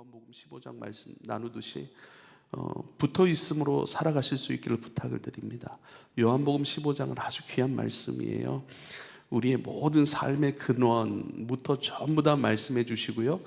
요한복음 15장 말씀 나누듯이 붙어 있음으로 살아가실 수 있기를 부탁을 드립니다. 요한복음 15장은 아주 귀한 말씀이에요. 우리의 모든 삶의 근원부터 전부 다 말씀해 주시고요,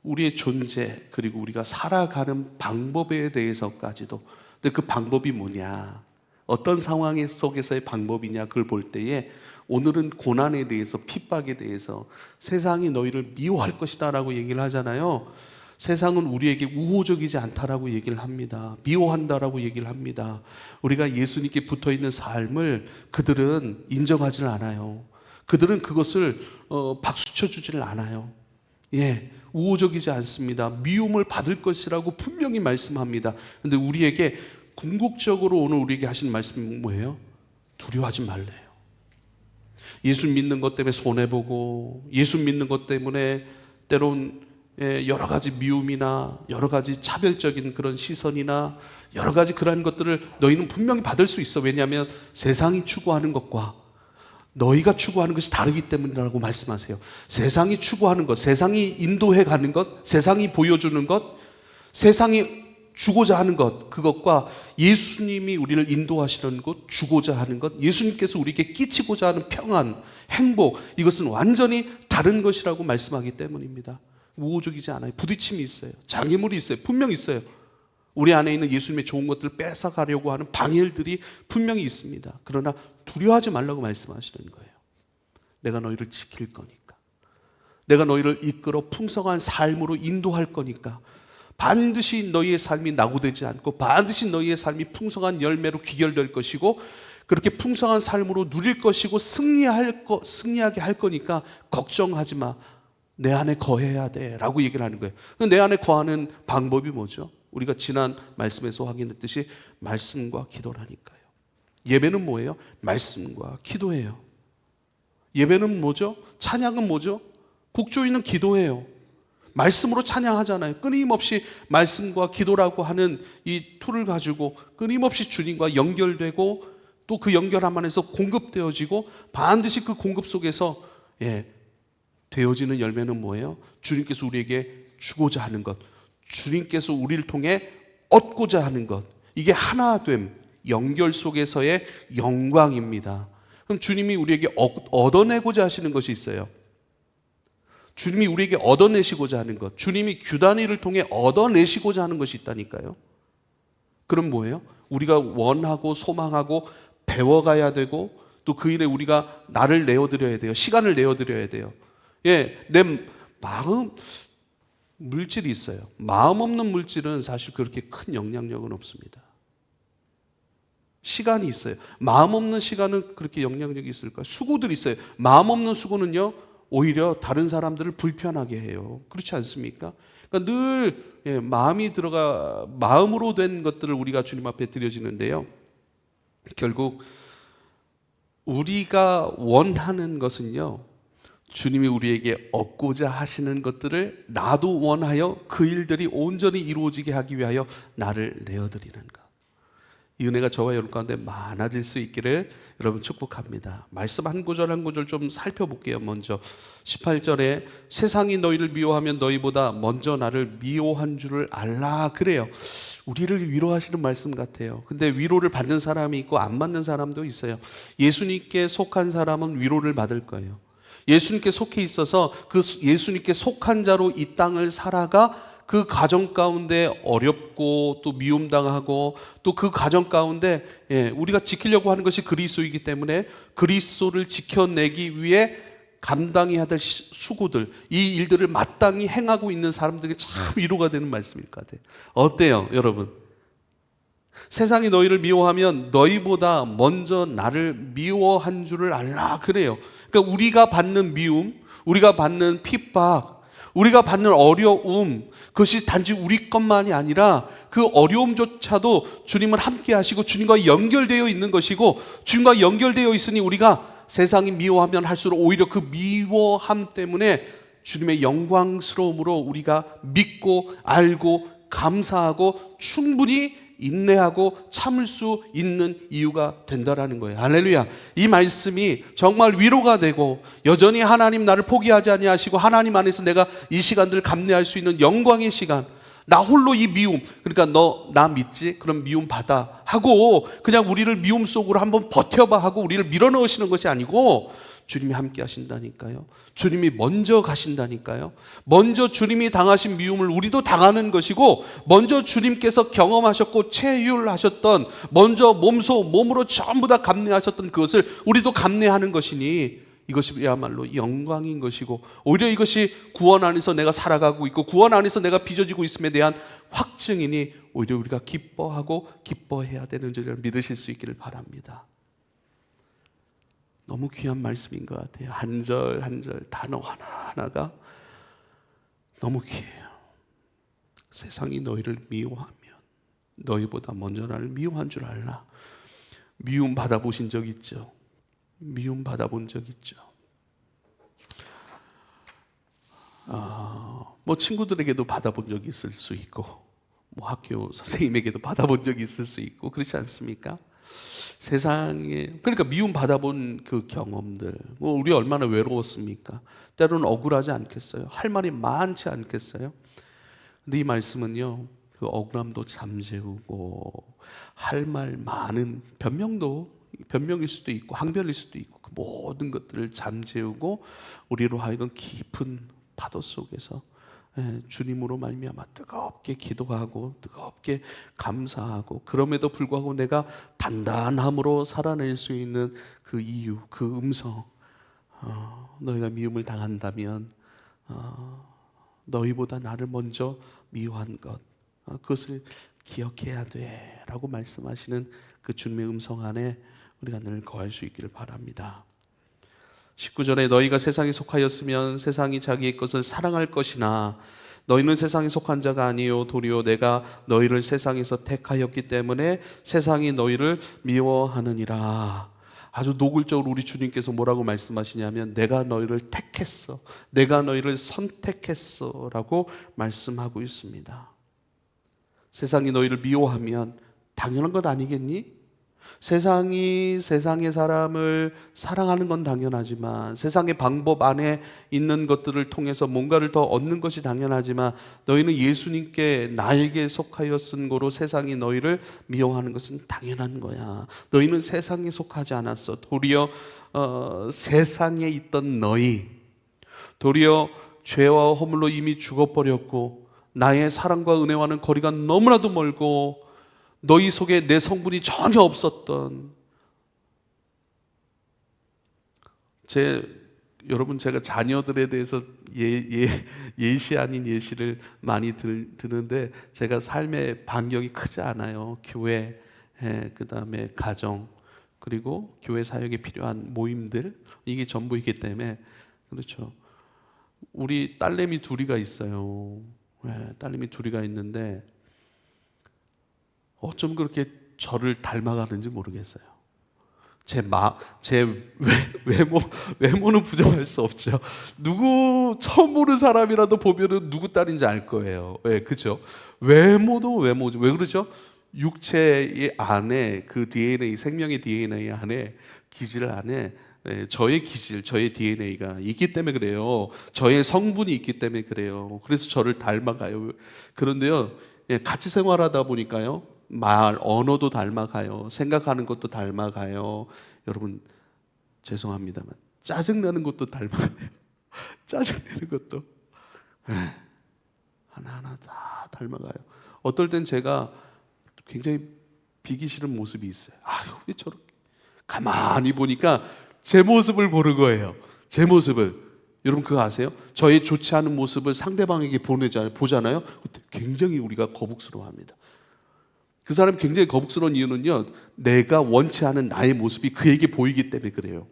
우리의 존재 그리고 우리가 살아가는 방법에 대해서까지도. 근데 그 방법이 뭐냐, 어떤 상황 속에서의 방법이냐, 그걸 볼 때에 오늘은 고난에 대해서, 핍박에 대해서, 세상이 너희를 미워할 것이다 라고 얘기를 하잖아요. 세상은 우리에게 우호적이지 않다라고 얘기를 합니다. 미워한다라고 얘기를 합니다. 우리가 예수님께 붙어있는 삶을 그들은 인정하지는 않아요. 그들은 그것을 박수쳐 주지를 않아요. 우호적이지 않습니다. 미움을 받을 것이라고 분명히 말씀합니다. 그런데 우리에게 궁극적으로 오늘 우리에게 하신 말씀은 뭐예요? 두려워하지 말래요. 예수 믿는 것 때문에 손해보고, 예수 믿는 것 때문에 때론 여러 가지 미움이나 여러 가지 차별적인 그런 시선이나 여러 가지 그러한 것들을 너희는 분명히 받을 수 있어. 왜냐하면 세상이 추구하는 것과 너희가 추구하는 것이 다르기 때문이라고 말씀하세요. 세상이 추구하는 것, 세상이 인도해 가는 것, 세상이 보여주는 것, 세상이 주고자 하는 것, 그것과 예수님이 우리를 인도하시는 것, 주고자 하는 것, 예수님께서 우리에게 끼치고자 하는 평안, 행복, 이것은 완전히 다른 것이라고 말씀하기 때문입니다. 우호적이지 않아요. 부딪힘이 있어요. 장애물이 있어요. 분명히 있어요. 우리 안에 있는 예수님의 좋은 것들을 뺏어가려고 하는 방해들이 분명히 있습니다. 그러나 두려워하지 말라고 말씀하시는 거예요. 내가 너희를 지킬 거니까, 내가 너희를 이끌어 풍성한 삶으로 인도할 거니까, 반드시 너희의 삶이 낙오되지 않고 반드시 너희의 삶이 풍성한 열매로 귀결될 것이고, 그렇게 풍성한 삶으로 누릴 것이고 승리하게 할 거니까 걱정하지 마. 내 안에 거해야 돼 라고 얘기를 하는 거예요. 내 안에 거하는 방법이 뭐죠? 우리가 지난 말씀에서 확인했듯이 말씀과 기도라니까요. 예배는 뭐예요? 말씀과 기도예요. 예배는 뭐죠? 찬양은 뭐죠? 곡조이는 기도예요. 말씀으로 찬양하잖아요. 끊임없이 말씀과 기도라고 하는 이 툴을 가지고 끊임없이 주님과 연결되고, 또 그 연결함 안에서 공급되어지고, 반드시 그 공급 속에서 되어지는 열매는 뭐예요? 주님께서 우리에게 주고자 하는 것, 주님께서 우리를 통해 얻고자 하는 것, 이게 하나됨, 연결 속에서의 영광입니다. 그럼 주님이 우리에게 얻어내고자 하시는 것이 있어요. 주님이 우리에게 얻어내시고자 하는 것, 주님이 규단위를 통해 얻어내시고자 하는 것이 있다니까요. 그럼 뭐예요? 우리가 원하고 소망하고 배워가야 되고, 또 그 일에 우리가 나를 내어드려야 돼요. 시간을 내어드려야 돼요. 내 마음, 물질이 있어요. 마음 없는 물질은 사실 그렇게 큰 영향력은 없습니다. 시간이 있어요. 마음 없는 시간은 그렇게 영향력이 있을까요? 수고들이 있어요. 마음 없는 수고는요, 오히려 다른 사람들을 불편하게 해요. 그렇지 않습니까? 그러니까 늘 마음으로 된 것들을 우리가 주님 앞에 드려지는데요, 결국 우리가 원하는 것은요, 주님이 우리에게 얻고자 하시는 것들을 나도 원하여 그 일들이 온전히 이루어지게 하기 위하여 나를 내어드리는 것. 이 은혜가 저와 여러분 가운데 많아질 수 있기를 여러분 축복합니다. 말씀 한 구절 한 구절 좀 살펴볼게요. 먼저 18절에 세상이 너희를 미워하면 너희보다 먼저 나를 미워한 줄을 알라, 그래요. 우리를 위로하시는 말씀 같아요. 근데 위로를 받는 사람이 있고 안 받는 사람도 있어요. 예수님께 속한 사람은 위로를 받을 거예요. 예수님께 속해 있어서 그 예수님께 속한 자로 이 땅을 살아가 그 가정 가운데 어렵고 또 미움당하고, 또 그 가정 가운데 우리가 지키려고 하는 것이 그리스도이기 때문에 그리스도를 지켜내기 위해 감당해야 될 수고들, 이 일들을 마땅히 행하고 있는 사람들에게 참 위로가 되는 말씀일 것 같아요. 어때요 여러분? 세상이 너희를 미워하면 너희보다 먼저 나를 미워한 줄을 알라, 그래요. 그러니까 우리가 받는 미움, 우리가 받는 핍박, 우리가 받는 어려움, 그것이 단지 우리 것만이 아니라 그 어려움조차도 주님은 함께 하시고 주님과 연결되어 있는 것이고, 주님과 연결되어 있으니 우리가 세상이 미워하면 할수록 오히려 그 미워함 때문에 주님의 영광스러움으로 우리가 믿고 알고 감사하고 충분히 인내하고 참을 수 있는 이유가 된다라는 거예요. 할렐루야. 이 말씀이 정말 위로가 되고 여전히 하나님 나를 포기하지 아니하시고 하나님 안에서 내가 이 시간들을 감내할 수 있는 영광의 시간, 나 홀로 이 미움, 그러니까 너 나 믿지? 그럼 미움 받아 하고 그냥 우리를 미움 속으로 한번 버텨봐 하고 우리를 밀어넣으시는 것이 아니고 주님이 함께 하신다니까요. 주님이 먼저 가신다니까요. 먼저 주님이 당하신 미움을 우리도 당하는 것이고 먼저 주님께서 경험하셨고 체휼하셨던 먼저 몸으로 전부 다 감내하셨던 그것을 우리도 감내하는 것이니 이것이야말로 영광인 것이고 오히려 이것이 구원 안에서 내가 살아가고 있고 구원 안에서 내가 빚어지고 있음에 대한 확증이니 오히려 우리가 기뻐하고 기뻐해야 되는 줄을 믿으실 수 있기를 바랍니다. 너무 귀한 말씀인 것 같아요. 한 절 한 절 단어 하나하나가 너무 귀해요. 세상이 너희를 미워하면 너희보다 먼저 나를 미워한 줄 알라. 미움 받아보신 적 있죠? 미움 받아본 적 있죠? 뭐 친구들에게도 받아본 적이 있을 수 있고 뭐 학교 선생님에게도 받아본 적이 있을 수 있고 그렇지 않습니까? 세상에 그러니까 미움 받아본 그 경험들 우리 얼마나 외로웠습니까? 때로는 억울하지 않겠어요? 할 말이 많지 않겠어요? 근데 이 말씀은요 그 억울함도 잠재우고 할 말 많은 변명일 수도 있고 항변일 수도 있고 그 모든 것들을 잠재우고 우리로 하여금 깊은 파도 속에서 주님으로 말미암아 뜨겁게 기도하고 뜨겁게 감사하고 그럼에도 불구하고 내가 단단함으로 살아낼 수 있는 그 이유, 그 음성 너희가 미움을 당한다면 너희보다 나를 먼저 미워한 것 그것을 기억해야 돼 라고 말씀하시는 그 주님의 음성 안에 우리가 늘 거할 수 있기를 바랍니다. 19절에 너희가 세상에 속하였으면 세상이 자기의 것을 사랑할 것이나 너희는 세상에 속한 자가 아니요 도리어 내가 너희를 세상에서 택하였기 때문에 세상이 너희를 미워하느니라. 아주 노골적으로 우리 주님께서 뭐라고 말씀하시냐면 내가 너희를 택했어, 내가 너희를 선택했어 라고 말씀하고 있습니다. 세상이 너희를 미워하면 당연한 것 아니겠니? 세상이 세상의 사람을 사랑하는 건 당연하지만 세상의 방법 안에 있는 것들을 통해서 뭔가를 더 얻는 것이 당연하지만 너희는 예수님께 나에게 속하여 쓴 거로 세상이 너희를 미워하는 것은 당연한 거야. 너희는 세상에 속하지 않았어. 도리어 세상에 있던 너희 도리어 죄와 허물로 이미 죽어버렸고 나의 사랑과 은혜와는 거리가 너무나도 멀고 너희 속에 내 성분이 전혀 없었던 여러분 제가 자녀들에 대해서 예시 아닌 예시를 많이 드는데 제가 삶의 반경이 크지 않아요. 교회, 그 다음에 가정, 그리고 교회 사역에 필요한 모임들 이게 전부이기 때문에 그렇죠. 우리 딸내미 둘이가 있어요. 딸내미 둘이가 있는데 어쩜 그렇게 저를 닮아가는지 모르겠어요. 제 외모는 부정할 수 없죠. 누구 처음 보는 사람이라도 보면은 누구 딸인지 알 거예요. 그렇죠? 외모도 외모죠. 왜 그러죠? 육체의 안에 그 DNA, 생명의 DNA 안에 기질 안에 저의 기질, 저의 DNA가 있기 때문에 그래요. 저의 성분이 있기 때문에 그래요. 그래서 저를 닮아가요. 그런데요, 같이 생활하다 보니까요. 언어도 닮아가요. 생각하는 것도 닮아가요. 여러분 죄송합니다만 짜증나는 것도 닮아가요. 짜증내는 것도 하나하나 다 닮아가요. 어떨 땐 제가 굉장히 비기 싫은 모습이 있어요. 아유 왜 저렇게 가만히 보니까 제 모습을 보는 거예요. 제 모습을. 여러분 그거 아세요? 저의 좋지 않은 모습을 상대방에게 보잖아요. 굉장히 우리가 거북스러워합니다. 그 사람이 굉장히 거북스러운 이유는요, 내가 원치 않은 나의 모습이 그에게 보이기 때문에 그래요.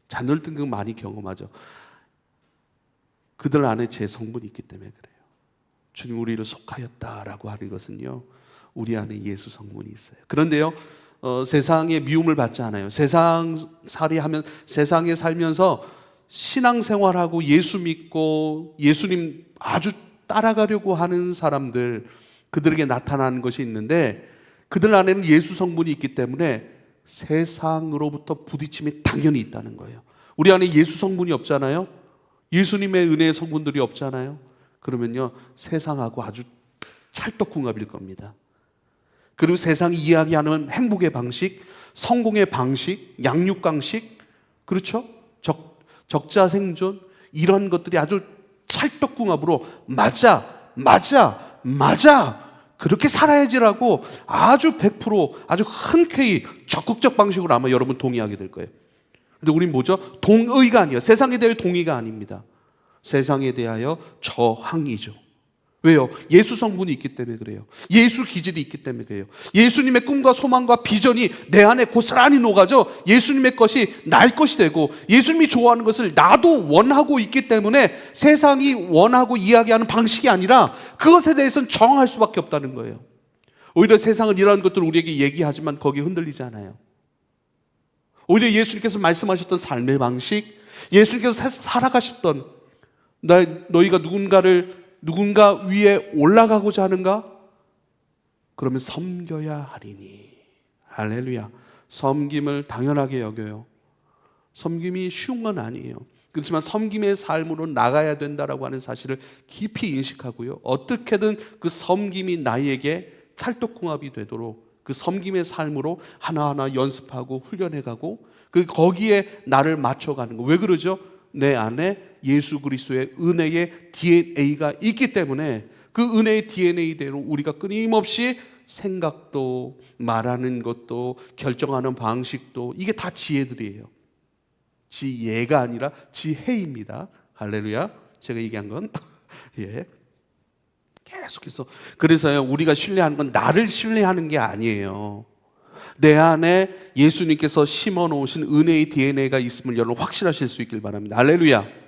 자녀들 등 많이 경험하죠. 그들 안에 제 성분이 있기 때문에 그래요. 주님 우리를 속하였다라고 하는 것은요, 우리 안에 예수 성분이 있어요. 그런데요, 세상의 미움을 받지 않아요. 세상살이하면 세상에 살면서 신앙생활하고 예수 믿고 예수님 아주 따라가려고 하는 사람들, 그들에게 나타나는 것이 있는데 그들 안에는 예수 성분이 있기 때문에 세상으로부터 부딪힘이 당연히 있다는 거예요. 우리 안에 예수 성분이 없잖아요. 예수님의 은혜의 성분들이 없잖아요. 그러면요, 세상하고 아주 찰떡궁합일 겁니다. 그리고 세상이 이야기하는 행복의 방식, 성공의 방식, 양육강식, 그렇죠? 적자 생존, 이런 것들이 아주 찰떡궁합으로 맞아 그렇게 살아야지라고 아주 100% 아주 흔쾌히 적극적 방식으로 아마 여러분 동의하게 될 거예요. 근데 우린 뭐죠? 동의가 아니에요. 세상에 대하여 동의가 아닙니다. 세상에 대하여 저항이죠. 왜요? 예수 성분이 있기 때문에 그래요. 예수 기질이 있기 때문에 그래요. 예수님의 꿈과 소망과 비전이 내 안에 고스란히 녹아져 예수님의 것이 날 것이 되고 예수님이 좋아하는 것을 나도 원하고 있기 때문에 세상이 원하고 이야기하는 방식이 아니라 그것에 대해서는 정할 수밖에 없다는 거예요. 오히려 세상은 이러한 것들을 우리에게 얘기하지만 거기에 흔들리지 않아요. 오히려 예수님께서 말씀하셨던 삶의 방식, 예수님께서 살아가셨던 너희가 누군가 위에 올라가고자 하는가? 그러면 섬겨야 하리니. 할렐루야. 섬김을 당연하게 여겨요. 섬김이 쉬운 건 아니에요. 그렇지만 섬김의 삶으로 나가야 된다라고 하는 사실을 깊이 인식하고요. 어떻게든 그 섬김이 나에게 찰떡궁합이 되도록 그 섬김의 삶으로 하나하나 연습하고 훈련해가고 거기에 나를 맞춰가는 거. 왜 그러죠? 내 안에 예수 그리스도의 은혜의 DNA가 있기 때문에 그 은혜의 DNA대로 우리가 끊임없이 생각도 말하는 것도 결정하는 방식도 이게 다 지혜들이에요. 지혜가 아니라 지혜입니다. 할렐루야. 제가 얘기한 건 예. 계속해서 그래서요, 우리가 신뢰하는 건 나를 신뢰하는 게 아니에요. 내 안에 예수님께서 심어 놓으신 은혜의 DNA가 있음을 여러분 확신하실 수 있길 바랍니다. 할렐루야.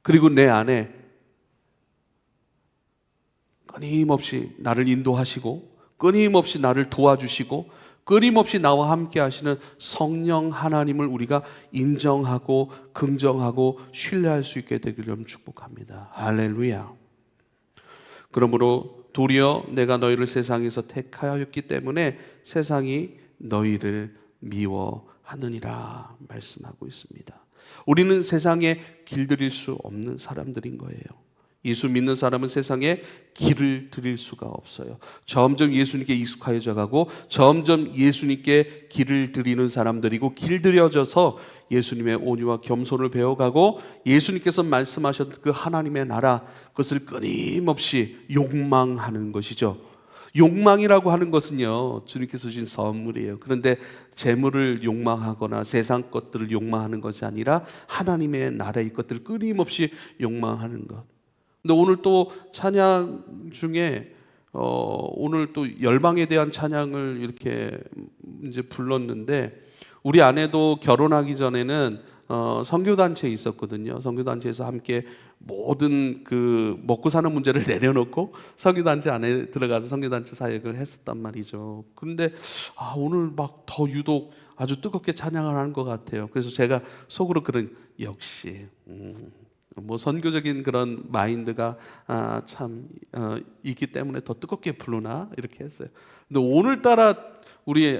그리고 내 안에 끊임없이 나를 인도하시고 끊임없이 나를 도와주시고 끊임없이 나와 함께 하시는 성령 하나님을 우리가 인정하고 긍정하고 신뢰할 수 있게 되기를 축복합니다. 할렐루야. 그러므로 도리어 내가 너희를 세상에서 택하였기 때문에 세상이 너희를 미워하느니라 말씀하고 있습니다. 우리는 세상에 길들일 수 없는 사람들인 거예요. 예수 믿는 사람은 세상에 길을 들일 수가 없어요. 점점 예수님께 익숙해져 가고 점점 예수님께 길을 들이는 사람들이고 길들여져서 예수님의 온유와 겸손을 배워가고 예수님께서 말씀하셨던 그 하나님의 나라 그것을 끊임없이 욕망하는 것이죠. 욕망이라고 하는 것은요, 주님께서 주신 선물이에요. 그런데 재물을 욕망하거나 세상 것들을 욕망하는 것이 아니라 하나님의 나라의 것들을 끊임없이 욕망하는 것. 근데 오늘 또 찬양 중에 오늘 또 열방에 대한 찬양을 이렇게 이제 불렀는데 우리 아내도 결혼하기 전에는 선교단체에 있었거든요. 선교단체에서 함께 모든 그 먹고 사는 문제를 내려놓고 선교단체 안에 들어가서 선교단체 사역을 했었단 말이죠. 그런데 오늘 막 더 유독 아주 뜨겁게 찬양을 하는 것 같아요. 그래서 제가 속으로 그런 역시 뭐 선교적인 그런 마인드가 참 있기 때문에 더 뜨겁게 부르나 이렇게 했어요. 근데 오늘따라 우리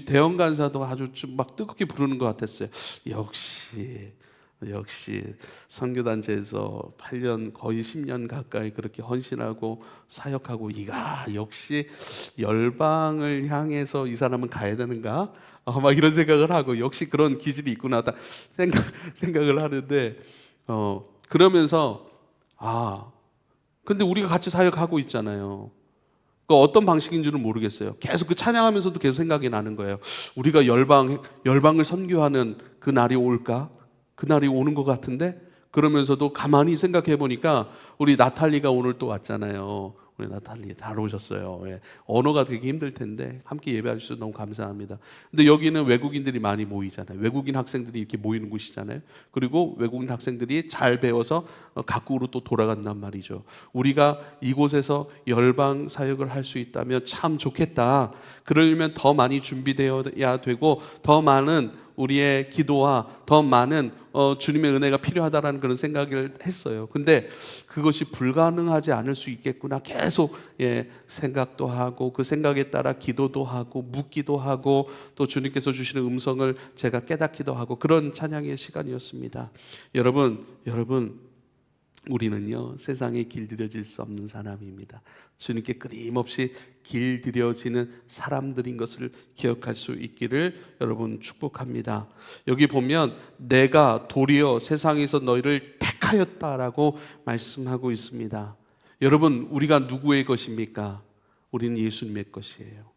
대형 간사도 아주 좀 막 뜨겁게 부르는 것 같았어요. 역시 선교단체에서 8년 거의 10년 가까이 그렇게 헌신하고 사역하고 역시 열방을 향해서 이 사람은 가야 되는가? 막 이런 생각을 하고 역시 그런 기질이 있구나 생각을 하는데 그러면서 근데 우리가 같이 사역하고 있잖아요. 어떤 방식인 줄은 모르겠어요. 계속 그 찬양하면서도 계속 생각이 나는 거예요. 우리가 열방을 선교하는 그 날이 올까? 그 날이 오는 것 같은데 그러면서도 가만히 생각해 보니까 우리 나탈리가 오늘 또 왔잖아요. 우리 나탈리 잘 오셨어요. 예. 언어가 되게 힘들 텐데 함께 예배해 주셔서 너무 감사합니다. 근데 여기는 외국인들이 많이 모이잖아요. 외국인 학생들이 이렇게 모이는 곳이잖아요. 그리고 외국인 학생들이 잘 배워서 각국으로 또 돌아간단 말이죠. 우리가 이곳에서 열방 사역을 할 수 있다면 참 좋겠다. 그러려면 더 많이 준비되어야 되고 더 많은 우리의 기도와 더 많은 주님의 은혜가 필요하다라는 그런 생각을 했어요. 근데 그것이 불가능하지 않을 수 있겠구나 계속 생각도 하고, 그 생각에 따라 기도도 하고 묻기도 하고, 또 주님께서 주시는 음성을 제가 깨닫기도 하고, 그런 찬양의 시간이었습니다. 여러분 우리는요, 세상에 길들여질 수 없는 사람입니다. 주님께 끊임없이 길들여지는 사람들인 것을 기억할 수 있기를 여러분 축복합니다. 여기 보면 내가 도리어 세상에서 너희를 택하였다라고 말씀하고 있습니다. 여러분, 우리가 누구의 것입니까? 우리는 예수님의 것이에요.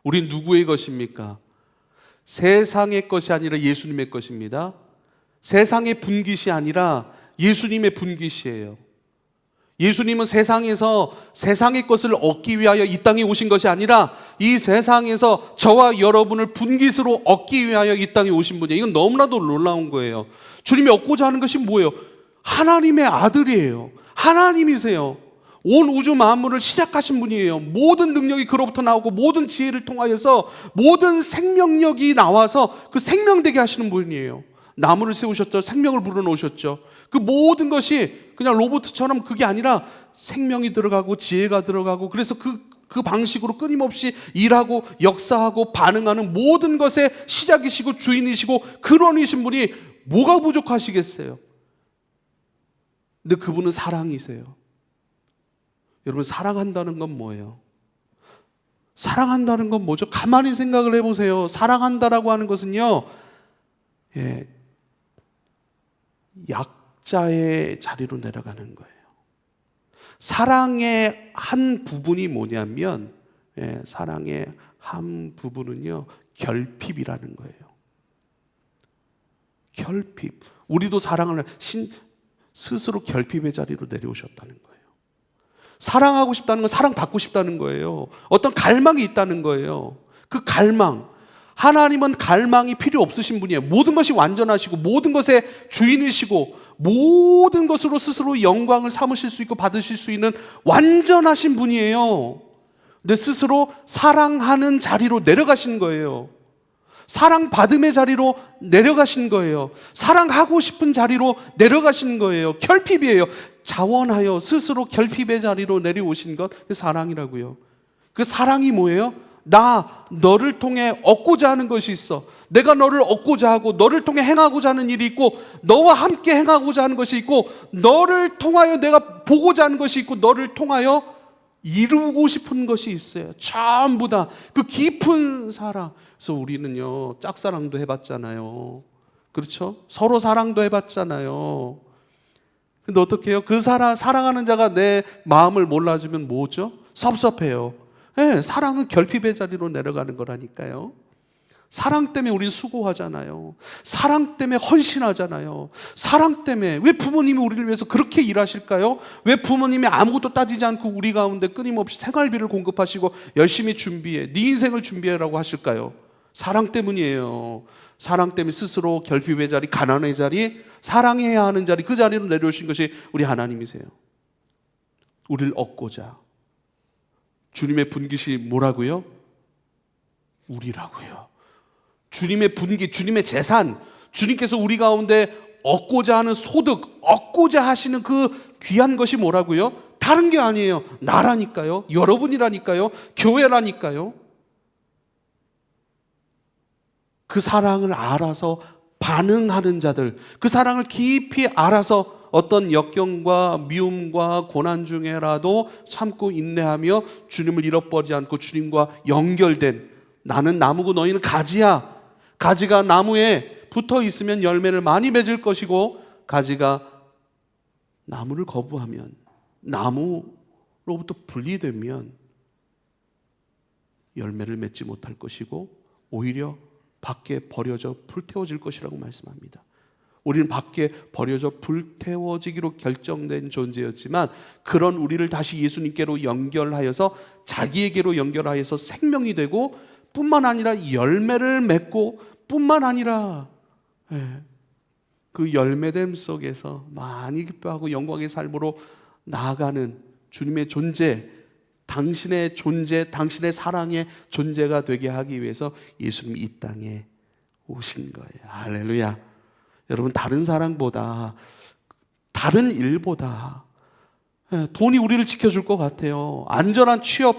우린 누구의 것입니까? 세상의 것이 아니라 예수님의 것입니다. 세상의 분깃이 아니라 예수님의 분깃이에요. 예수님은 세상에서 세상의 것을 얻기 위하여 이 땅에 오신 것이 아니라 이 세상에서 저와 여러분을 분깃으로 얻기 위하여 이 땅에 오신 분이에요. 이건 너무나도 놀라운 거예요. 주님이 얻고자 하는 것이 뭐예요? 하나님의 아들이에요. 하나님이세요. 온 우주 만물을 시작하신 분이에요. 모든 능력이 그로부터 나오고 모든 지혜를 통하여서 모든 생명력이 나와서 그 생명되게 하시는 분이에요. 나무를 세우셨죠. 생명을 불어넣으셨죠. 그 모든 것이 그냥 로봇처럼 그게 아니라 생명이 들어가고 지혜가 들어가고, 그래서 그 방식으로 끊임없이 일하고 역사하고 반응하는 모든 것의 시작이시고 주인이시고 근원이신 분이 뭐가 부족하시겠어요? 근데 그분은 사랑이세요. 여러분, 사랑한다는 건 뭐예요? 사랑한다는 건 뭐죠? 가만히 생각을 해보세요. 사랑한다라고 하는 것은요, 약자의 자리로 내려가는 거예요. 사랑의 한 부분이 뭐냐면, 사랑의 한 부분은요, 결핍이라는 거예요. 결핍. 우리도 사랑을 스스로 결핍의 자리로 내려오셨다는 거예요. 사랑하고 싶다는 건 사랑받고 싶다는 거예요. 어떤 갈망이 있다는 거예요. 그 갈망, 하나님은 갈망이 필요 없으신 분이에요. 모든 것이 완전하시고 모든 것의 주인이시고 모든 것으로 스스로 영광을 삼으실 수 있고 받으실 수 있는 완전하신 분이에요. 근데 스스로 사랑하는 자리로 내려가신 거예요. 사랑받음의 자리로 내려가신 거예요. 사랑하고 싶은 자리로 내려가신 거예요. 결핍이에요. 자원하여 스스로 결핍의 자리로 내려오신 것, 그 사랑이라고요. 그 사랑이 뭐예요? 나 너를 통해 얻고자 하는 것이 있어. 내가 너를 얻고자 하고 너를 통해 행하고자 하는 일이 있고, 너와 함께 행하고자 하는 것이 있고, 너를 통하여 내가 보고자 하는 것이 있고, 너를 통하여 이루고 싶은 것이 있어요. 전부 다 그 깊은 사랑. 그래서 우리는요, 짝사랑도 해봤잖아요. 그렇죠? 서로 사랑도 해봤잖아요. 근데 어떻게 해요? 그 사랑하는 자가 내 마음을 몰라주면 뭐죠? 섭섭해요. 사랑은 결핍의 자리로 내려가는 거라니까요. 사랑 때문에 우리 수고하잖아요. 사랑 때문에 헌신하잖아요. 사랑 때문에. 왜 부모님이 우리를 위해서 그렇게 일하실까요? 왜 부모님이 아무것도 따지지 않고 우리 가운데 끊임없이 생활비를 공급하시고 열심히 준비해, 네 인생을 준비해라고 하실까요? 사랑 때문이에요. 사랑 때문에 스스로 결핍의 자리, 가난의 자리, 사랑해야 하는 자리, 그 자리로 내려오신 것이 우리 하나님이세요. 우리를 얻고자. 주님의 분깃이 뭐라고요? 우리라고요. 주님의 분깃, 주님의 재산, 주님께서 우리 가운데 얻고자 하는 소득, 얻고자 하시는 그 귀한 것이 뭐라고요? 다른 게 아니에요. 나라니까요. 여러분이라니까요. 교회라니까요. 그 사랑을 알아서 반응하는 자들, 그 사랑을 깊이 알아서 어떤 역경과 미움과 고난 중에라도 참고 인내하며 주님을 잃어버리지 않고 주님과 연결된, 나는 나무고 너희는 가지야. 가지가 나무에 붙어 있으면 열매를 많이 맺을 것이고, 가지가 나무를 거부하면, 나무로부터 분리되면 열매를 맺지 못할 것이고 오히려 밖에 버려져 불태워질 것이라고 말씀합니다. 우리는 밖에 버려져 불태워지기로 결정된 존재였지만, 그런 우리를 다시 예수님께로 연결하여서 자기에게로 연결하여서 생명이 되고, 뿐만 아니라 열매를 맺고, 뿐만 아니라 그 열매됨 속에서 많이 기뻐하고 영광의 삶으로 나아가는 주님의 존재, 당신의 존재, 당신의 사랑의 존재가 되게 하기 위해서 예수님이 이 땅에 오신 거예요. 할렐루야. 여러분, 다른 사랑보다, 다른 일보다 돈이 우리를 지켜줄 것 같아요. 안전한 취업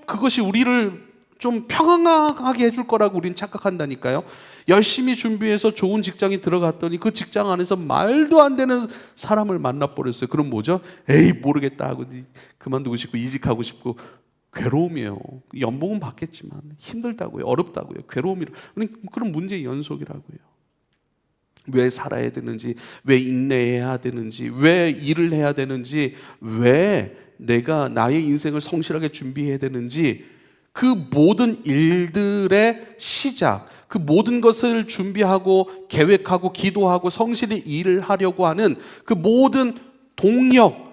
그것이 우리를 좀 평안하게 해줄 거라고 우리는 착각한다니까요. 열심히 준비해서 좋은 직장에 들어갔더니 그 직장 안에서 말도 안 되는 사람을 만나버렸어요. 그럼 뭐죠? 에이 모르겠다 하고 그만두고 싶고 이직하고 싶고. 괴로움이에요. 연봉은 받겠지만 힘들다고요. 어렵다고요. 괴로움이라. 그런 문제의 연속이라고요. 왜 살아야 되는지, 왜 인내해야 되는지, 왜 일을 해야 되는지, 왜 내가 나의 인생을 성실하게 준비해야 되는지, 그 모든 일들의 시작, 그 모든 것을 준비하고 계획하고 기도하고 성실히 일을 하려고 하는 그 모든 동력,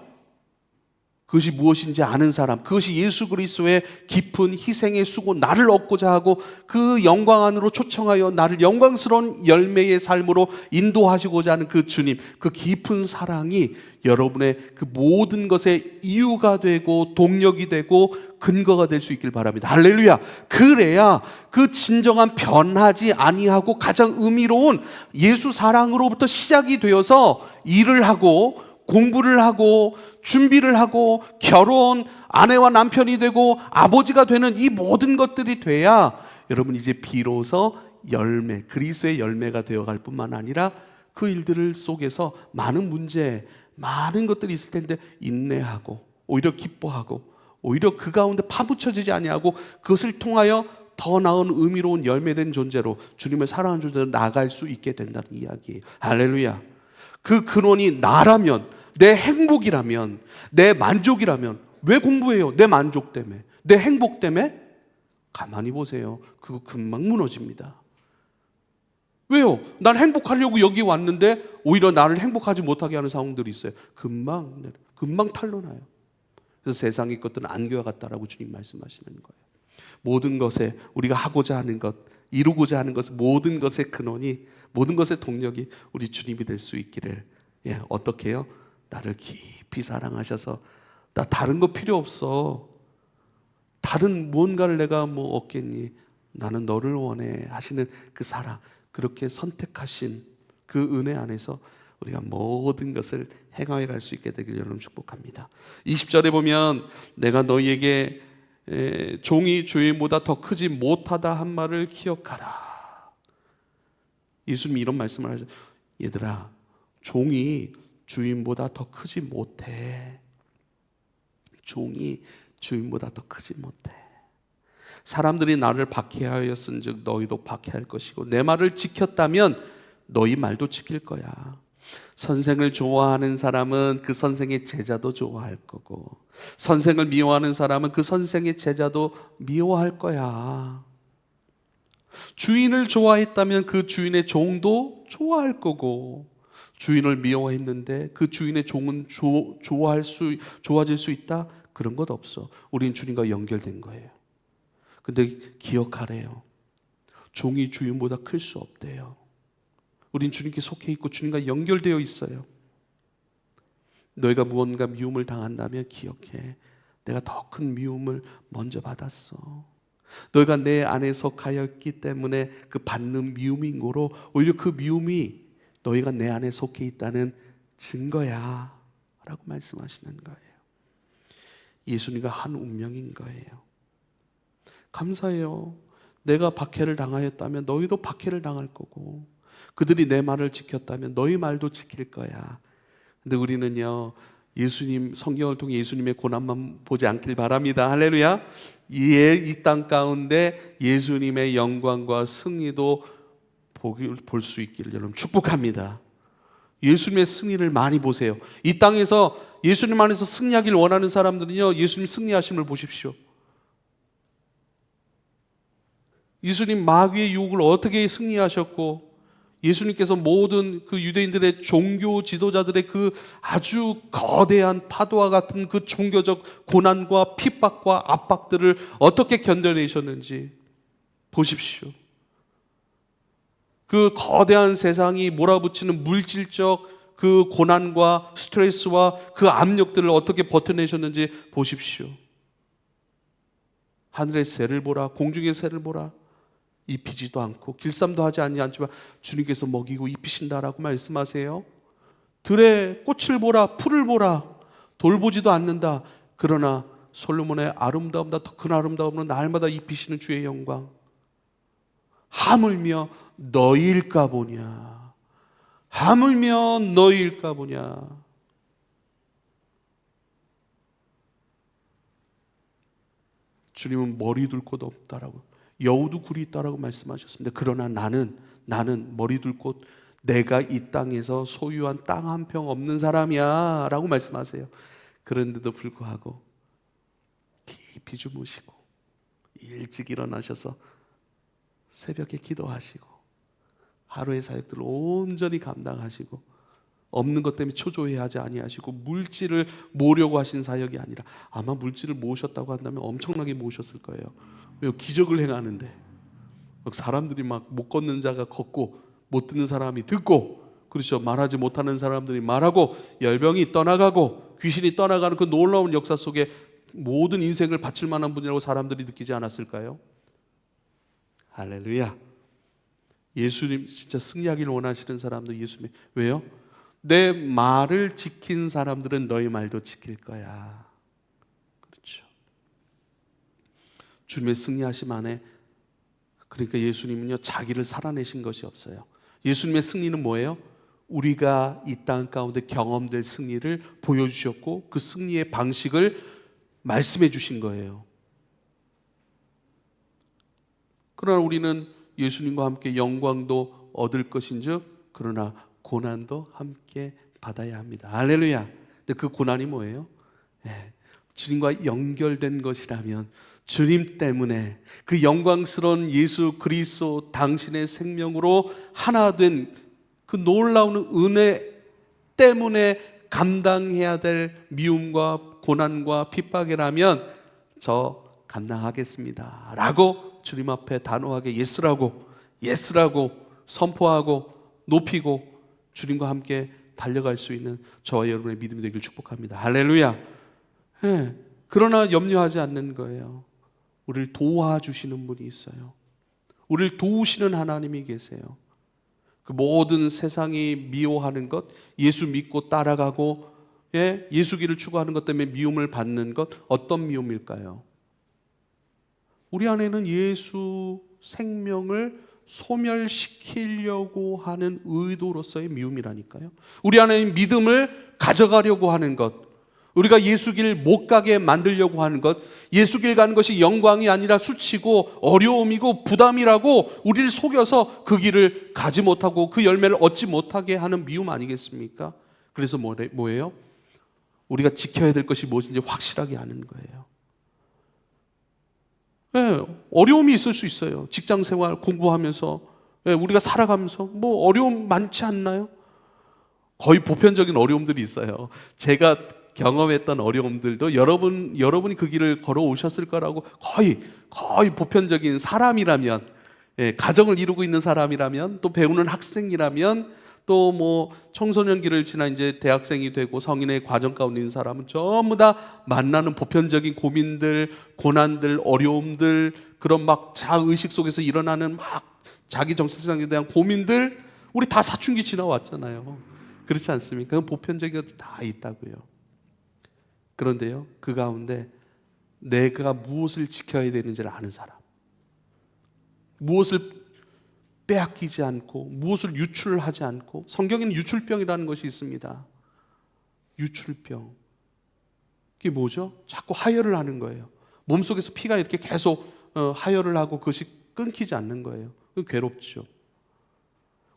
그것이 무엇인지 아는 사람, 그것이 예수 그리스도의 깊은 희생의 수고, 나를 얻고자 하고 그 영광 안으로 초청하여 나를 영광스러운 열매의 삶으로 인도하시고자 하는 그 주님, 그 깊은 사랑이 여러분의 그 모든 것의 이유가 되고 동력이 되고 근거가 될 수 있길 바랍니다. 할렐루야. 그래야 그 진정한 변하지 아니하고 가장 의미로운 예수 사랑으로부터 시작이 되어서 일을 하고 공부를 하고 준비를 하고 결혼, 아내와 남편이 되고 아버지가 되는 이 모든 것들이 돼야 여러분 이제 비로소 열매, 그리스도의 열매가 되어갈 뿐만 아니라 그 일들을 속에서 많은 문제, 많은 것들이 있을 텐데 인내하고 오히려 기뻐하고 오히려 그 가운데 파묻혀지지 아니하고 그것을 통하여 더 나은 의미로운 열매된 존재로 주님을 사랑하는 존재로 나아갈 수 있게 된다는 이야기예요. 할렐루야. 그 근원이 나라면, 내 행복이라면, 내 만족이라면 왜 공부해요? 내 만족 때문에, 내 행복 때문에? 가만히 보세요. 그거 금방 무너집니다. 왜요? 난 행복하려고 여기 왔는데 오히려 나를 행복하지 못하게 하는 상황들이 있어요. 금방 탄로나요. 그래서 세상의 것들은 안개와 같다라고 주님 말씀하시는 거예요. 모든 것에 우리가 하고자 하는 것, 이루고자 하는 것, 모든 것의 근원이, 모든 것의 동력이 우리 주님이 될 수 있기를. 어떻게 해요? 나를 깊이 사랑하셔서 나 다른 거 필요 없어. 다른 무언가를 내가 얻겠니? 나는 너를 원해 하시는 그 사랑, 그렇게 선택하신 그 은혜 안에서 우리가 모든 것을 행하여 갈 수 있게 되길 여러분 축복합니다. 20절에 보면 내가 너희에게 종이 주인보다 더 크지 못하다 한 말을 기억하라. 예수님이 이런 말씀을 하죠. 얘들아, 종이 주인보다 더 크지 못해. 종이 주인보다 더 크지 못해. 사람들이 나를 박해하였은즉 너희도 박해할 것이고 내 말을 지켰다면 너희 말도 지킬 거야. 선생을 좋아하는 사람은 그 선생의 제자도 좋아할 거고 선생을 미워하는 사람은 그 선생의 제자도 미워할 거야. 주인을 좋아했다면 그 주인의 종도 좋아할 거고 주인을 미워했는데 그 주인의 종은 좋아질 수 있다? 그런 것 없어. 우린 주님과 연결된 거예요. 근데 기억하래요. 종이 주인보다 클 수 없대요. 우린 주님께 속해 있고 주님과 연결되어 있어요. 너희가 무언가 미움을 당한다면 기억해. 내가 더 큰 미움을 먼저 받았어. 너희가 내 안에 속하였기 때문에 그 받는 미움인 거로 오히려 그 미움이 너희가 내 안에 속해 있다는 증거야 라고 말씀하시는 거예요. 예수님과 한 운명인 거예요. 감사해요. 내가 박해를 당하였다면 너희도 박해를 당할 거고 그들이 내 말을 지켰다면 너희 말도 지킬 거야. 근데 우리는요, 예수님, 성경을 통해 예수님의 고난만 보지 않길 바랍니다. 할렐루야. 이 땅 가운데 예수님의 영광과 승리도 볼 수 있기를 여러분 축복합니다. 예수님의 승리를 많이 보세요. 이 땅에서 예수님 안에서 승리하기를 원하는 사람들은요, 예수님 승리하심을 보십시오. 예수님 마귀의 유혹을 어떻게 승리하셨고 예수님께서 모든 그 유대인들의 종교 지도자들의 그 아주 거대한 파도와 같은 그 종교적 고난과 핍박과 압박들을 어떻게 견뎌내셨는지 보십시오. 그 거대한 세상이 몰아붙이는 물질적 그 고난과 스트레스와 그 압력들을 어떻게 버텨내셨는지 보십시오. 하늘의 새를 보라, 공중의 새를 보라. 입히지도 않고 길쌈도 하지 아니하지만 주님께서 먹이고 입히신다라고 말씀하세요. 들에 꽃을 보라, 풀을 보라, 돌보지도 않는다. 그러나 솔로몬의 아름다움보다 더 큰 아름다움으로 날마다 입히시는 주의 영광. 하물며 너희일까 보냐. 하물며 너희일까 보냐. 주님은 머리 둘 곳 없다라고, 여우도 굴이 있다라고 말씀하셨습니다. 그러나 나는 머리 둘 곳, 내가 이 땅에서 소유한 땅 한 평 없는 사람이야 라고 말씀하세요. 그런데도 불구하고 깊이 주무시고 일찍 일어나셔서 새벽에 기도하시고 하루의 사역들을 온전히 감당하시고 없는 것 때문에 초조해하지 아니하시고 물질을 모으려고 하신 사역이 아니라, 아마 물질을 모으셨다고 한다면 엄청나게 모으셨을 거예요. 왜? 기적을 행하는데 막 사람들이 막 못 걷는 자가 걷고 못 듣는 사람이 듣고, 그렇죠, 말하지 못하는 사람들이 말하고 열병이 떠나가고 귀신이 떠나가는 그 놀라운 역사 속에 모든 인생을 바칠 만한 분이라고 사람들이 느끼지 않았을까요? 할렐루야. 예수님 진짜 승리하기를 원하시는 사람들 예수님, 왜요? 내 말을 지킨 사람들은 너희 말도 지킬 거야. 그렇죠. 주님의 승리하심 안에, 그러니까 예수님은요 자기를 살아내신 것이 없어요. 예수님의 승리는 뭐예요? 우리가 이 땅 가운데 경험될 승리를 보여주셨고 그 승리의 방식을 말씀해 주신 거예요. 그러나 우리는 예수님과 함께 영광도 얻을 것인즉 그러나 고난도 함께 받아야 합니다. 할렐루야. 근데 그 고난이 뭐예요? 주님과 연결된 것이라면, 주님 때문에 그 영광스러운 예수 그리스도 당신의 생명으로 하나 된 그 놀라운 은혜 때문에 감당해야 될 미움과 고난과 핍박이라면 저 감당하겠습니다 라고 주님 앞에 단호하게 예스라고 선포하고 높이고 주님과 함께 달려갈 수 있는 저와 여러분의 믿음이 되길 축복합니다. 할렐루야. 그러나 염려하지 않는 거예요. 우리를 도와주시는 분이 있어요. 우리를 도우시는 하나님이 계세요. 그 모든 세상이 미워하는 것, 예수 믿고 따라가고 예수기를 추구하는 것 때문에 미움을 받는 것, 어떤 미움일까요? 우리 안에는 예수 생명을 소멸시키려고 하는 의도로서의 미움이라니까요. 우리 안에는 믿음을 가져가려고 하는 것, 우리가 예수길 못 가게 만들려고 하는 것, 예수길 가는 것이 영광이 아니라 수치고 어려움이고 부담이라고 우리를 속여서 그 길을 가지 못하고 그 열매를 얻지 못하게 하는 미움 아니겠습니까? 그래서 뭐예요? 우리가 지켜야 될 것이 무엇인지 확실하게 아는 거예요. 어려움이 있을 수 있어요. 직장생활 공부하면서 우리가 살아가면서 뭐 어려움 많지 않나요? 거의 보편적인 어려움들이 있어요. 제가 경험했던 어려움들도 여러분이 그 길을 걸어오셨을 거라고, 거의 보편적인 사람이라면, 가정을 이루고 있는 사람이라면, 또 배우는 학생이라면, 또 뭐 청소년기를 지나 이제 대학생이 되고 성인의 과정 가운데 있는 사람은 전부 다 만나는 보편적인 고민들, 고난들, 어려움들, 그런 막 자의식 속에서 일어나는 막 자기 정체성에 대한 고민들, 우리 다 사춘기 지나왔잖아요. 그렇지 않습니까? 그건 보편적인 것도 다 있다고요. 그런데요, 그 가운데 내가 무엇을 지켜야 되는지를 아는 사람, 무엇을 빼앗기지 않고 무엇을 유출하지 않고, 성경에는 유출병이라는 것이 있습니다. 유출병, 그게 뭐죠? 자꾸 하혈을 하는 거예요. 몸속에서 피가 이렇게 계속 하혈을 하고 그것이 끊기지 않는 거예요. 괴롭죠.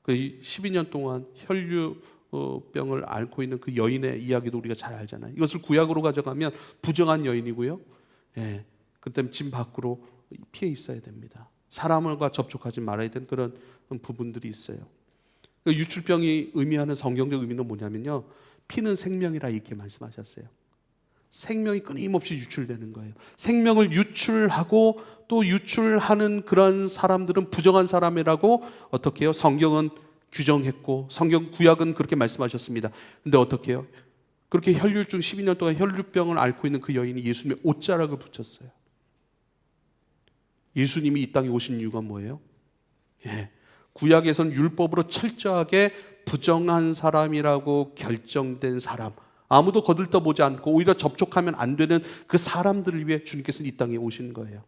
12년 동안 혈류병을 앓고 있는 그 여인의 이야기도 우리가 잘 알잖아요. 이것을 구약으로 가져가면 부정한 여인이고요, 그때문에 집 밖으로 피해 있어야 됩니다. 사람과 접촉하지 말아야 되는 그런 부분들이 있어요. 유출병이 의미하는 성경적 의미는 뭐냐면요, 피는 생명이라 이렇게 말씀하셨어요. 생명이 끊임없이 유출되는 거예요. 생명을 유출하고 또 유출하는 그런 사람들은 부정한 사람이라고 어떻게 해요? 성경은 규정했고 성경 구약은 그렇게 말씀하셨습니다. 근데 어떻게 해요? 그렇게 혈류증 12년 동안 혈류병을 앓고 있는 그 여인이 예수님의 옷자락을 붙였어요. 예수님이 이 땅에 오신 이유가 뭐예요? 예. 구약에서는 율법으로 철저하게 부정한 사람이라고 결정된 사람, 아무도 거들떠보지 않고 오히려 접촉하면 안 되는 그 사람들을 위해 주님께서는 이 땅에 오신 거예요.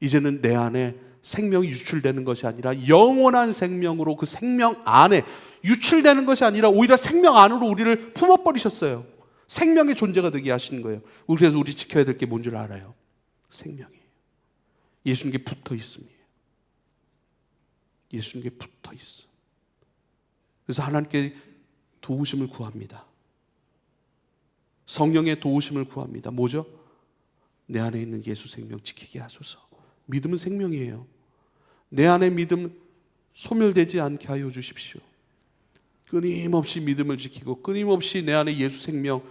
이제는 내 안에 생명이 유출되는 것이 아니라 영원한 생명으로 그 생명 안에 유출되는 것이 아니라 오히려 생명 안으로 우리를 품어버리셨어요. 생명의 존재가 되게 하시는 거예요. 그래서 우리 지켜야 될 게 뭔 줄 알아요? 생명이에요. 예수님께 붙어 있습니다. 예수님께 붙어 있어. 그래서 하나님께 도우심을 구합니다. 성령의 도우심을 구합니다. 뭐죠? 내 안에 있는 예수 생명 지키게 하소서. 믿음은 생명이에요. 내 안에 믿음 소멸되지 않게 하여 주십시오. 끊임없이 믿음을 지키고 끊임없이 내 안에 예수 생명,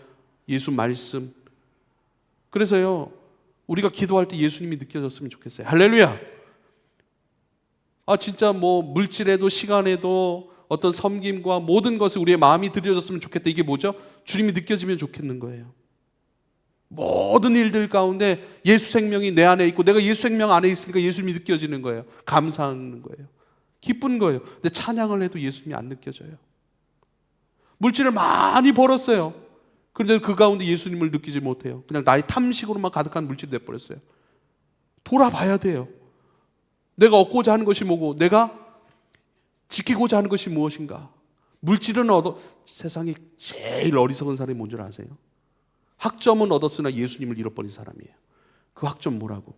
예수 말씀. 그래서요, 우리가 기도할 때 예수님이 느껴졌으면 좋겠어요. 할렐루야! 진짜 뭐 물질에도 시간에도 어떤 섬김과 모든 것을 우리의 마음이 드려졌으면 좋겠다. 이게 뭐죠? 주님이 느껴지면 좋겠는 거예요. 모든 일들 가운데 예수 생명이 내 안에 있고 내가 예수 생명 안에 있으니까 예수님이 느껴지는 거예요. 감사하는 거예요. 기쁜 거예요. 근데 찬양을 해도 예수님이 안 느껴져요. 물질을 많이 벌었어요. 그런데 그 가운데 예수님을 느끼지 못해요. 그냥 나의 탐식으로만 가득한 물질이 돼버렸어요. 돌아봐야 돼요. 내가 얻고자 하는 것이 뭐고 내가 지키고자 하는 것이 무엇인가. 물질은 세상에 제일 어리석은 사람이 뭔 줄 아세요? 학점은 얻었으나 예수님을 잃어버린 사람이에요. 그 학점 뭐라고?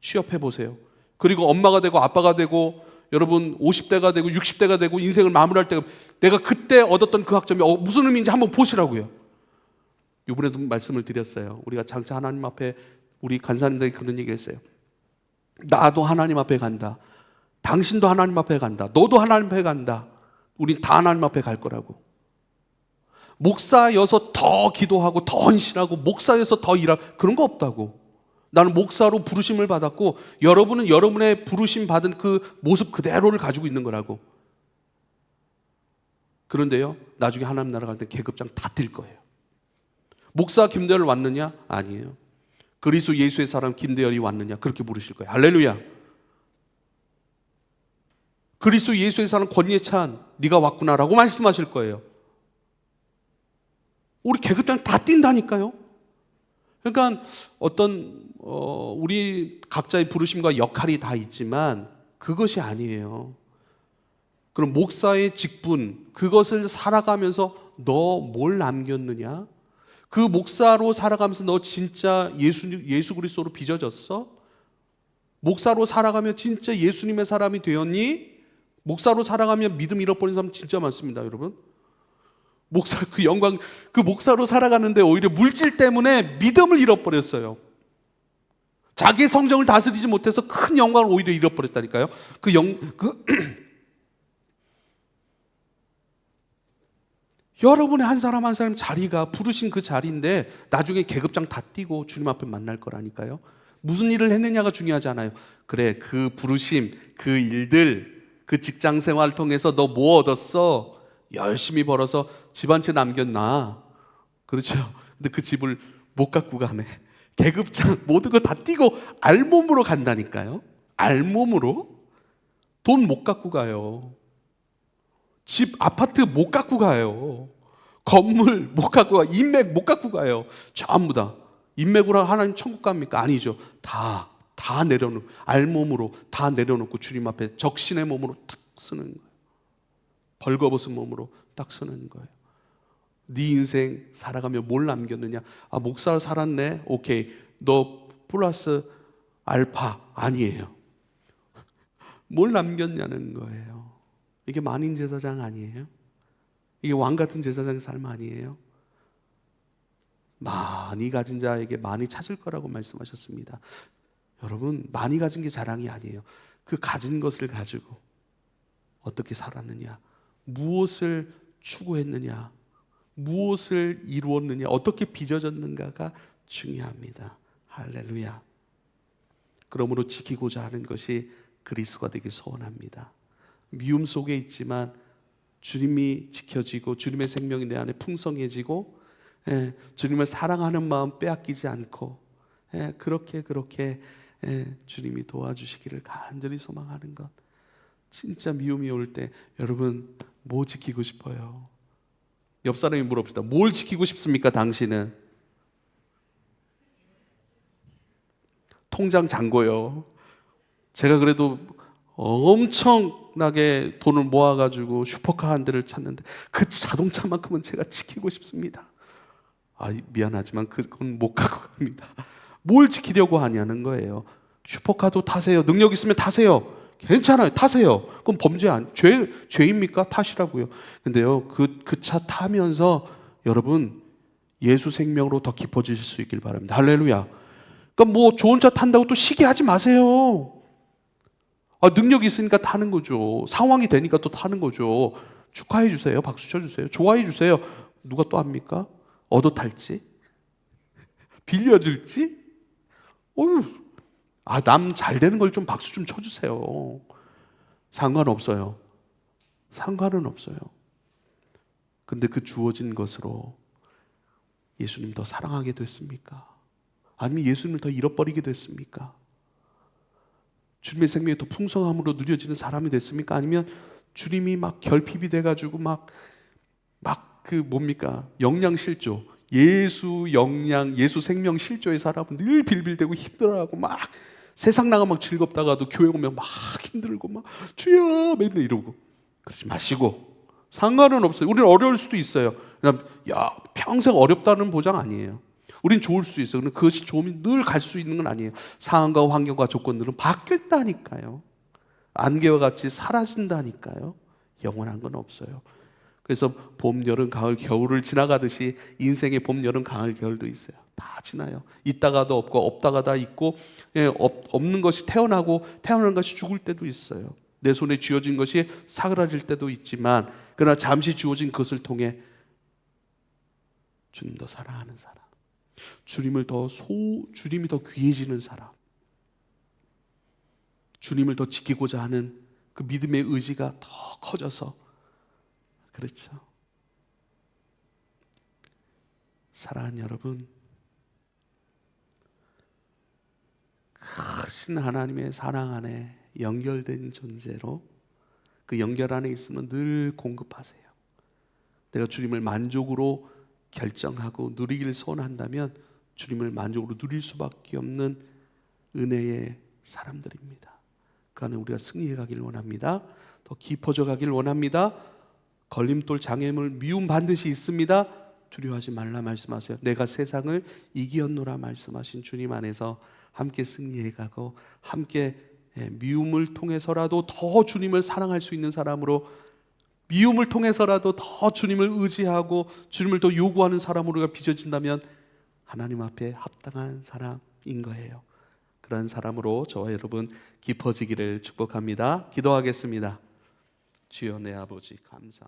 취업해보세요. 그리고 엄마가 되고 아빠가 되고 여러분 50대가 되고 60대가 되고 인생을 마무리할 때 내가 그때 얻었던 그 학점이 무슨 의미인지 한번 보시라고요. 이번에도 말씀을 드렸어요. 우리가 장차 하나님 앞에 우리 간사님들에게 그런 얘기를 했어요. 나도 하나님 앞에 간다. 당신도 하나님 앞에 간다. 너도 하나님 앞에 간다. 우린 다 하나님 앞에 갈 거라고. 목사여서 더 기도하고 더 헌신하고 목사여서 더 일하고 그런 거 없다고. 나는 목사로 부르심을 받았고 여러분은 여러분의 부르심 받은 그 모습 그대로를 가지고 있는 거라고. 그런데요, 나중에 하나님 나라 갈 때 계급장 다 뛸 거예요. 목사 김대열 왔느냐? 아니에요. 그리스도 예수의 사람 김대열이 왔느냐? 그렇게 부르실 거예요. 할렐루야. 그리스도 예수의 사람 권예찬 네가 왔구나라고 말씀하실 거예요. 우리 계급장 다 뛴다니까요. 그러니까 우리 각자의 부르심과 역할이 다 있지만 그것이 아니에요. 그럼 목사의 직분, 그것을 살아가면서 너 뭘 남겼느냐? 그 목사로 살아가면서 너 진짜 예수 그리스도로 빚어졌어? 목사로 살아가며 진짜 예수님의 사람이 되었니? 목사로 살아가며 믿음 잃어버린 사람 진짜 많습니다, 여러분. 목사 그 영광, 그 목사로 살아가는데 오히려 물질 때문에 믿음을 잃어버렸어요. 자기의 성정을 다스리지 못해서 큰 영광을 오히려 잃어버렸다니까요. 여러분의 한 사람 한 사람 자리가 부르신 그 자리인데 나중에 계급장 다 뛰고 주님 앞에 만날 거라니까요. 무슨 일을 했느냐가 중요하지 않아요. 그래, 그 부르심, 그 일들, 그 직장 생활을 통해서 너 뭐 얻었어? 열심히 벌어서 집 한 채 남겼나? 그렇죠. 근데 그 집을 못 갖고 가네. 계급장 모든 거 다 뛰고 알몸으로 간다니까요. 알몸으로? 돈 못 갖고 가요. 집, 아파트 못 갖고 가요. 건물 못 갖고 가요. 인맥 못 갖고 가요. 전부 다. 인맥으로 하나님 천국 갑니까? 아니죠. 다 내려놓고 알몸으로 다 내려놓고 주님 앞에 적신의 몸으로 딱 서는 거예요. 벌거벗은 몸으로 딱 서는 거예요. 네 인생 살아가며 뭘 남겼느냐? 목사 살았네. 오케이. 너 플러스 알파 아니에요. 뭘 남겼냐는 거예요. 이게 만인 제사장 아니에요? 이게 왕 같은 제사장의 삶 아니에요? 많이 가진 자에게 많이 찾을 거라고 말씀하셨습니다. 여러분, 많이 가진 게 자랑이 아니에요. 그 가진 것을 가지고 어떻게 살았느냐, 무엇을 추구했느냐, 무엇을 이루었느냐, 어떻게 빚어졌는가가 중요합니다. 할렐루야. 그러므로 지키고자 하는 것이 그리스도가 되길 소원합니다. 미움 속에 있지만 주님이 지켜지고 주님의 생명이 내 안에 풍성해지고 주님을 사랑하는 마음 빼앗기지 않고 그렇게 주님이 도와주시기를 간절히 소망하는 것. 진짜 미움이 올 때 여러분 뭐 지키고 싶어요? 옆 사람이 물어봅시다. 뭘 지키고 싶습니까 당신은? 통장 잔고요. 제가 그래도 엄청나게 돈을 모아가지고 슈퍼카 한 대를 샀는데 그 자동차만큼은 제가 지키고 싶습니다. 미안하지만 그건 못 갖고 갑니다. 뭘 지키려고 하냐는 거예요. 슈퍼카도 타세요. 능력 있으면 타세요. 괜찮아요. 타세요. 그럼 죄입니까? 타시라고요. 근데요, 그 차 타면서 여러분 예수 생명으로 더 깊어지실 수 있길 바랍니다. 할렐루야. 그러니까 뭐 좋은 차 탄다고 또 시기하지 마세요. 능력이 있으니까 타는 거죠. 상황이 되니까 또 타는 거죠. 축하해 주세요. 박수 쳐 주세요. 좋아해 주세요. 누가 또 합니까? 얻어 탈지? 빌려줄지? 남 잘 되는 걸 좀 박수 좀 쳐주세요. 상관없어요. 상관은 없어요. 근데 그 주어진 것으로 예수님 더 사랑하게 됐습니까? 아니면 예수님을 더 잃어버리게 됐습니까? 주님의 생명이 더 풍성함으로 누려지는 사람이 됐습니까? 아니면 주님이 막 결핍이 돼가지고 영양실조, 예수 생명 실조의 사람은 늘 빌빌대고 힘들어하고 막 세상 나가면 즐겁다가도 교회 오면 막 힘들고 막 주여 맨날 이러고. 그러지 마시고. 상관은 없어요. 우리는 어려울 수도 있어요. 그냥 평생 어렵다는 보장 아니에요. 우린 좋을 수 있어요. 그런데 그것이 좋으면 늘 갈 수 있는 건 아니에요. 상황과 환경과 조건들은 바뀌었다니까요. 안개와 같이 사라진다니까요. 영원한 건 없어요. 그래서 봄, 여름, 가을, 겨울을 지나가듯이 인생의 봄, 여름, 가을, 겨울도 있어요. 다 지나요. 있다가도 없고 없다가 있고, 없는 것이 태어나고 태어나는 것이 죽을 때도 있어요. 내 손에 쥐어진 것이 사그라질 때도 있지만, 그러나 잠시 주어진 것을 통해 주님 더 사랑하는 사람, 주님이 더 귀해지는 사람, 주님을 더 지키고자 하는 그 믿음의 의지가 더 커져서, 그렇죠. 사랑하는 여러분, 크신 하나님의 사랑 안에 연결된 존재로 그 연결 안에 있으면 늘 공급하세요. 내가 주님을 만족으로 결정하고 누리기를 소원한다면 주님을 만족으로 누릴 수밖에 없는 은혜의 사람들입니다. 그 안에 우리가 승리해 가기를 원합니다. 더 깊어져 가기를 원합니다. 걸림돌, 장애물, 미움 반드시 있습니다. 두려워하지 말라 말씀하세요. 내가 세상을 이기었노라 말씀하신 주님 안에서 함께 승리해 가고 함께 미움을 통해서라도 더 주님을 사랑할 수 있는 사람으로, 미움을 통해서라도 더 주님을 의지하고 주님을 더 요구하는 사람으로가 빚어진다면 하나님 앞에 합당한 사람인 거예요. 그런 사람으로 저와 여러분 깊어지기를 축복합니다. 기도하겠습니다. 주여 내 아버지 감사